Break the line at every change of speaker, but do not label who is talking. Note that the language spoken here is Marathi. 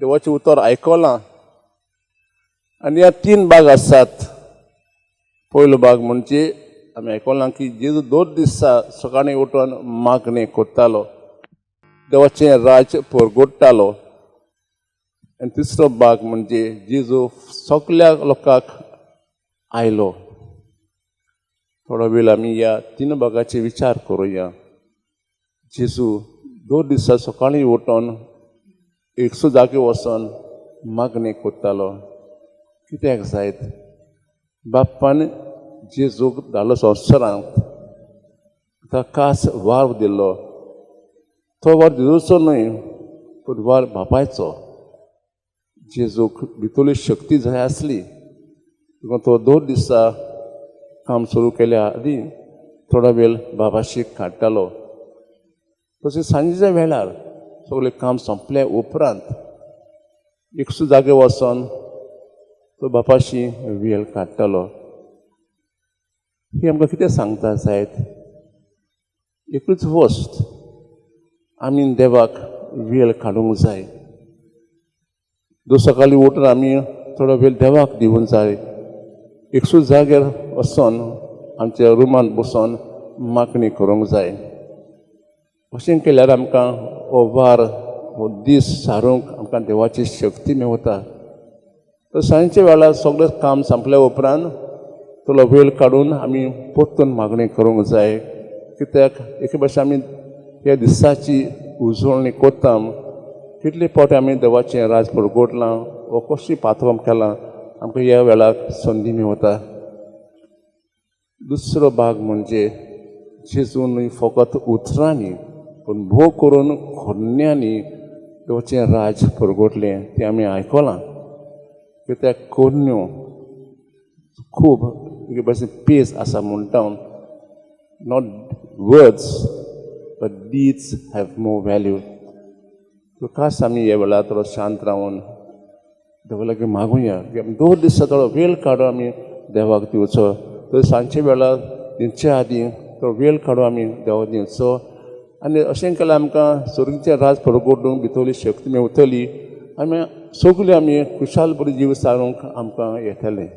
देवाचें उतर आयकलां आनी ह्या 3 भाग आसात. पयलो भाग म्हणजे आमी आयकलां की जेजू 2 दीस सकाळीं उठून मागणी कोत्तालो, देवाचें राज परगोडटालो. आनी तिसरो भाग म्हणजे जेजू सगळ्या लोकांक आयलो. थोडो वेळ आमी ह्या 3 भागाचे विचार करुया. जेजू 2 दीस सकाळीं उठून एकसो जागे वचून मागणी कोत्तालो. कित्याक जायत? बाप्पान जेजूक धाडलो संवसारांत, ताका खास वार दिल्लो. तो वार जेजूचो न्हय, पूण वार बापायचो. जेजूक भितरली शक्ती जाय आसली, तो 2 दीस काम सुरू केल्या आदी थोडा वेळ बाबाशी काडटालो. तशें सांजेच्या वेळार सगळें काम सोंपल्या उपरांत एकसो जागे वचून तो बापाशी वेळ काडटालो. ही आमकां कितें सांगता जायत? एकूच वस्त आमी देवाक वेळ काडूंक जाय. सकाळीं उठून आमी थोडो वेळ देवाक दिवूंक जाय. एकसो जाग्यार वचून आमच्या रुमान बसून मागणी करूंक जाय. अशें केल्यार आमकां हो वार हो दीस सारूंक आमकां देवाची शक्ती मेवता. तर सांजेच्या वेळार सगळें काम संपल्या उपरांत थोडो वेळ काडून आमी परतून मागणी करूंक जाय. कित्याक एके भाशेन आमी ह्या दिसाची उजवणी कोत्ता. कितले फावटी आमी देवाचें राज परगोडलां वो कशी पातळम केलां आमकां ह्या वेळार संदी मेवता. दुसरो भाग म्हणजे जेजू न्हय फकत उतरांनी पूण भोव करून खोडण्यांनी देवाचें राज परगोडलें तें आमी आयकलां. कित्याक खोडण्यो खूब एके भाशेन पेज आसा म्हणटा. Not words but deeds have more value. खास आमी ह्या वेळार थोडो शांत रावन देवा लागीं मागुया. 2 दीस थोडो वेळ काडून आमी देवाक दिवचो. तर सांजचे वेळार दिवचे आदी तो वेळ काडून आमी देवाक दिवचो. आनी अशें केल्यार आमकां स्वर्गीचें राज परगोडूंक भितरली शक्ती मेवतली. आमी सगळीं आमी खुशाल बरी जीव सारूंक आमकां येतलें.